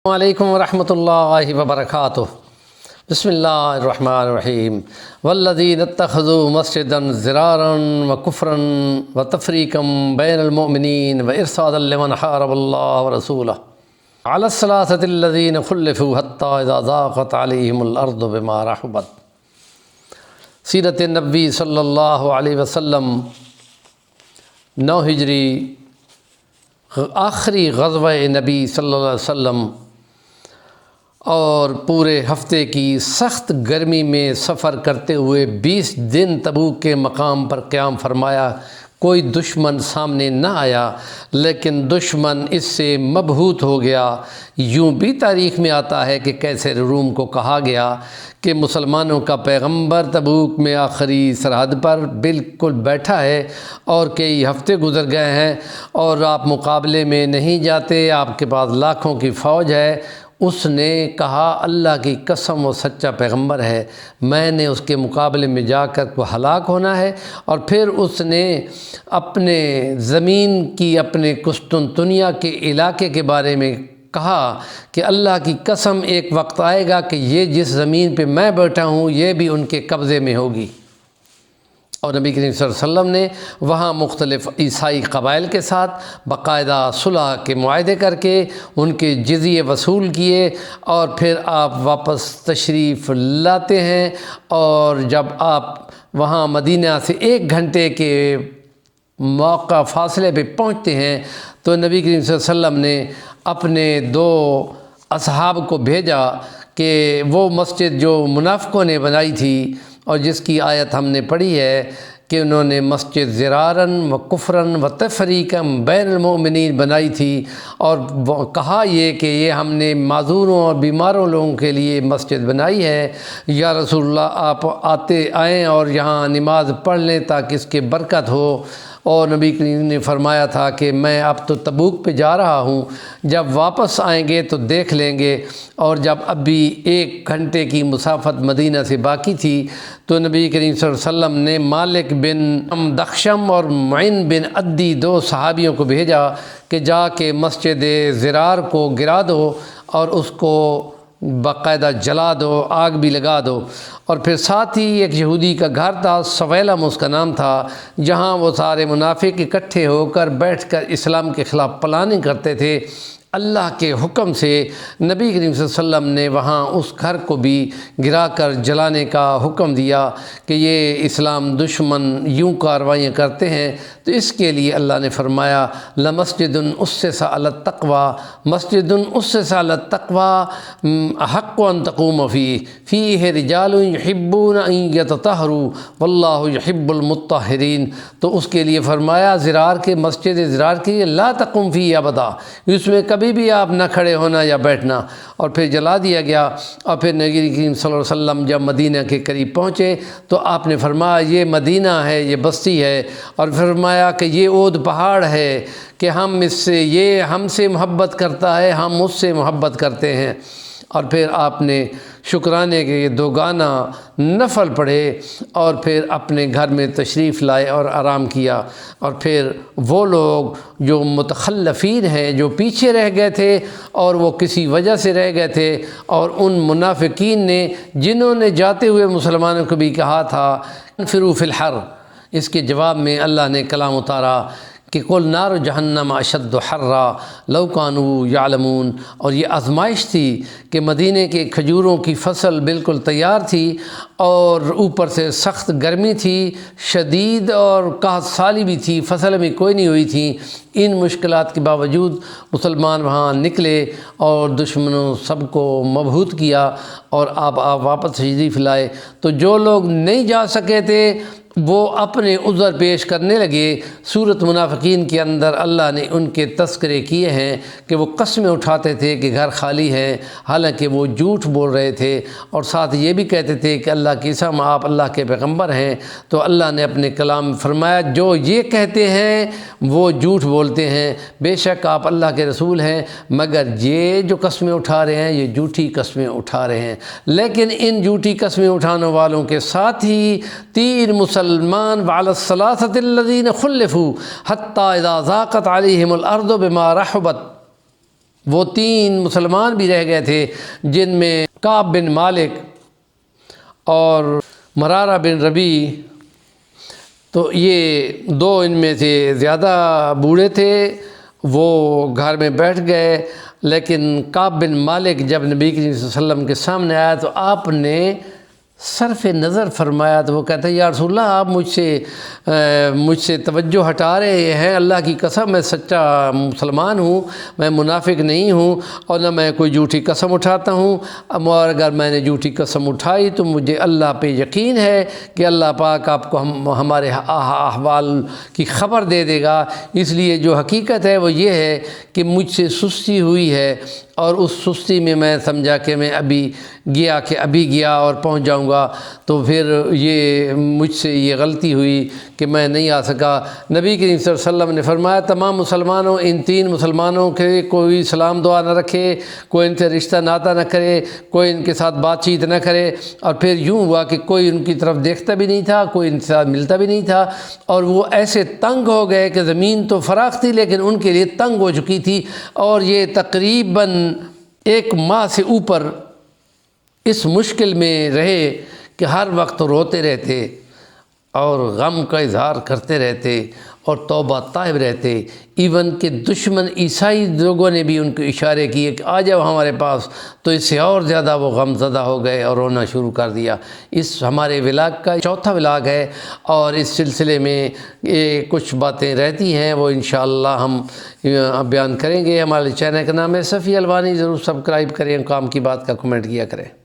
علیکم ورحمۃ اللہ وبرکاتہ۔ بسم اللہ الرحمن الرحیم۔ والذین اتخذوا مسجدا ضرارا وکفرا وتفریقا بین المؤمنین وارصادا لمن حارب اللہ ورسولہ علی الثلاثۃ الذین خلفوا حتی اذا ضاقت علیہم الارض بما رحبت۔ سیرت نبی صلی اللہ علیہ وسلم 9 ہجری آخری غزوہ نبی صلی اللہ علیہ وسلم اور پورے ہفتے کی سخت گرمی میں سفر کرتے ہوئے 20 دن تبوک کے مقام پر قیام فرمایا۔ کوئی دشمن سامنے نہ آیا، لیکن دشمن اس سے مبہوت ہو گیا۔ یوں بھی تاریخ میں آتا ہے کہ کیسر روم کو کہا گیا کہ مسلمانوں کا پیغمبر تبوک میں آخری سرحد پر بالکل بیٹھا ہے اور کئی ہفتے گزر گئے ہیں اور آپ مقابلے میں نہیں جاتے، آپ کے پاس لاکھوں کی فوج ہے۔ اس نے کہا اللہ کی قسم وہ سچا پیغمبر ہے، میں نے اس کے مقابلے میں جا کر کو ہلاک ہونا ہے۔ اور پھر اس نے اپنے زمین کی اپنے قسطنطنیہ کے علاقے کے بارے میں کہا کہ اللہ کی قسم ایک وقت آئے گا کہ یہ جس زمین پہ میں بیٹھا ہوں یہ بھی ان کے قبضے میں ہوگی۔ اور نبی کریم صلی اللہ علیہ وسلم نے وہاں مختلف عیسائی قبائل کے ساتھ باقاعدہ صلح کے معاہدے کر کے ان کے جزیے وصول کیے، اور پھر آپ واپس تشریف لاتے ہیں۔ اور جب آپ وہاں مدینہ سے 1 گھنٹے کے موقع فاصلے پہ پہنچتے ہیں تو نبی کریم صلی اللہ علیہ وسلم نے اپنے 2 اصحاب کو بھیجا کہ وہ مسجد جو منافقوں نے بنائی تھی اور جس کی آیت ہم نے پڑھی ہے کہ انہوں نے مسجد ضرارن و کفرن و تفریقا بین المؤمنین بنائی تھی، اور کہا یہ کہ یہ ہم نے معذوروں اور بیماروں لوگوں کے لیے مسجد بنائی ہے، یا رسول اللہ آپ آئیں اور یہاں نماز پڑھ لیں تاکہ اس کے برکت ہو۔ اور نبی کریم نے فرمایا تھا کہ میں اب تو تبوک پہ جا رہا ہوں، جب واپس آئیں گے تو دیکھ لیں گے۔ اور جب ابھی 1 گھنٹے کی مسافت مدینہ سے باقی تھی تو نبی کریم صلی اللہ علیہ وسلم نے مالک بن دخشم اور معین بن عدی 2 صحابیوں کو بھیجا کہ جا کے مسجد ضرار کو گرا دو اور اس کو باقاعدہ جلا دو، آگ بھی لگا دو۔ اور پھر ساتھ ہی ایک یہودی کا گھر تھا، سویلم اس کا نام تھا، جہاں وہ سارے منافق اکٹھے ہو کر بیٹھ کر اسلام کے خلاف پلاننگ کرتے تھے۔ اللہ کے حکم سے نبی کریم صلی اللہ علیہ وسلم نے وہاں اس گھر کو بھی گرا کر جلانے کا حکم دیا کہ یہ اسلام دشمن یوں کاروائیاں کرتے ہیں، تو اس کے لیے اللہ نے فرمایا لمسجد اسس علی التقوی، مسجد اسس علی التقوی احق ان تقوم فیہ رجال یحبون ان یتطہروا واللہ یحب المطہرین۔ تو اس کے لیے فرمایا ضرار کے مسجد ضرار کی لا تقم فیہ ابدا، اس میں کبھی بھی آپ نہ کھڑے ہونا یا بیٹھنا۔ اور پھر جلا دیا گیا۔ اور پھر نبی کریم صلی اللہ علیہ وسلم جب مدینہ کے قریب پہنچے تو آپ نے فرمایا یہ مدینہ ہے، یہ بستی ہے، اور فرمایا کہ یہ اود پہاڑ ہے کہ یہ ہم سے محبت کرتا ہے، ہم اس سے محبت کرتے ہیں۔ اور پھر آپ نے شکرانے کے 2 گانا نفل پڑھے اور پھر اپنے گھر میں تشریف لائے اور آرام کیا۔ اور پھر وہ لوگ جو متخلفین ہیں، جو پیچھے رہ گئے تھے اور وہ کسی وجہ سے رہ گئے تھے، اور ان منافقین نے جنہوں نے جاتے ہوئے مسلمانوں کو بھی کہا تھا انفروا فی الحر، اس کے جواب میں اللہ نے کلام اتارا کہ قل نار جہنم اشد حرا لو کانوا یعلمون۔ اور یہ آزمائش تھی کہ مدینے کے کھجوروں کی فصل بالکل تیار تھی اور اوپر سے سخت گرمی تھی شدید، اور قحط سالی بھی تھی، فصل بھی کوئی نہیں ہوئی تھی۔ ان مشکلات کے باوجود مسلمان وہاں نکلے اور دشمنوں سب کو مبہوت کیا اور آپ واپس تشریف لائے۔ تو جو لوگ نہیں جا سکے تھے وہ اپنے عذر پیش کرنے لگے۔ سورۃ منافقین کے اندر اللہ نے ان کے تذکرے کیے ہیں کہ وہ قسمیں اٹھاتے تھے کہ گھر خالی ہے، حالانکہ وہ جھوٹ بول رہے تھے، اور ساتھ یہ بھی کہتے تھے کہ اللہ کی قسم آپ اللہ کے پیغمبر ہیں۔ تو اللہ نے اپنے کلام میں فرمایا جو یہ کہتے ہیں وہ جھوٹ بولتے ہیں، بے شک آپ اللہ کے رسول ہیں، مگر یہ جو قسمیں اٹھا رہے ہیں یہ جھوٹی قسمیں اٹھا رہے ہیں۔ لیکن ان جھوٹی قسمیں اٹھانے والوں کے ساتھ ہی 3 مسلمان وعلی الثلاثۃ الذین خلفوا حتی اذا ضاقت علیہم الارض بما رحبت وہ 3 مسلمان بھی رہ گئے تھے، جن میں کعب بن مالک اور مرارہ بن ربی، تو یہ 2 ان میں سے زیادہ بوڑھے تھے، وہ گھر میں بیٹھ گئے۔ لیکن کعب بن مالک جب نبی کریم صلی اللہ علیہ وسلم کے سامنے آیا تو آپ نے صرف نظر فرمایا، تو وہ کہتے ہیں یا رسول اللہ آپ مجھ سے توجہ ہٹا رہے ہیں، اللہ کی قسم میں سچا مسلمان ہوں، میں منافق نہیں ہوں اور نہ میں کوئی جھوٹی قسم اٹھاتا ہوں، اور اگر میں نے جھوٹی قسم اٹھائی تو مجھے اللہ پہ یقین ہے کہ اللہ پاک آپ کو ہمارے احوال کی خبر دے دے گا۔ اس لیے جو حقیقت ہے وہ یہ ہے کہ مجھ سے سستی ہوئی ہے، اور اس سستی میں میں سمجھا کہ میں ابھی گیا اور پہنچ جاؤں گا، تو پھر یہ مجھ سے یہ غلطی ہوئی کہ میں نہیں آ سکا۔ نبی کریم صلی اللہ علیہ وسلم نے فرمایا تمام مسلمانوں، ان 3 مسلمانوں کے کوئی سلام دعا نہ رکھے، کوئی ان سے رشتہ ناتا نہ کرے، کوئی ان کے ساتھ بات چیت نہ کرے۔ اور پھر یوں ہوا کہ کوئی ان کی طرف دیکھتا بھی نہیں تھا، کوئی ان کے ساتھ ملتا بھی نہیں تھا، اور وہ ایسے تنگ ہو گئے کہ زمین تو فراخ تھی لیکن ان کے لیے تنگ ہو چکی تھی، اور یہ تقریباً 1 ماہ سے اوپر اس مشکل میں رہے کہ ہر وقت روتے رہتے اور غم کا اظہار کرتے رہتے اور توبہ طائب رہتے۔ ایون کہ دشمن عیسائی لوگوں نے بھی ان کو اشارے کیے کہ آ جاؤ ہمارے پاس، تو اس سے اور زیادہ وہ غم زدہ ہو گئے اور رونا شروع کر دیا۔ اس ہمارے ولاگ کا 4تھا ولاگ ہے، اور اس سلسلے میں کچھ باتیں رہتی ہیں وہ انشاءاللہ ہم بیان کریں گے۔ ہمارے چینل کا نام ہے صفی الوانی، ضرور سبسکرائب کریں، کام کی بات کا کمنٹ کیا کریں۔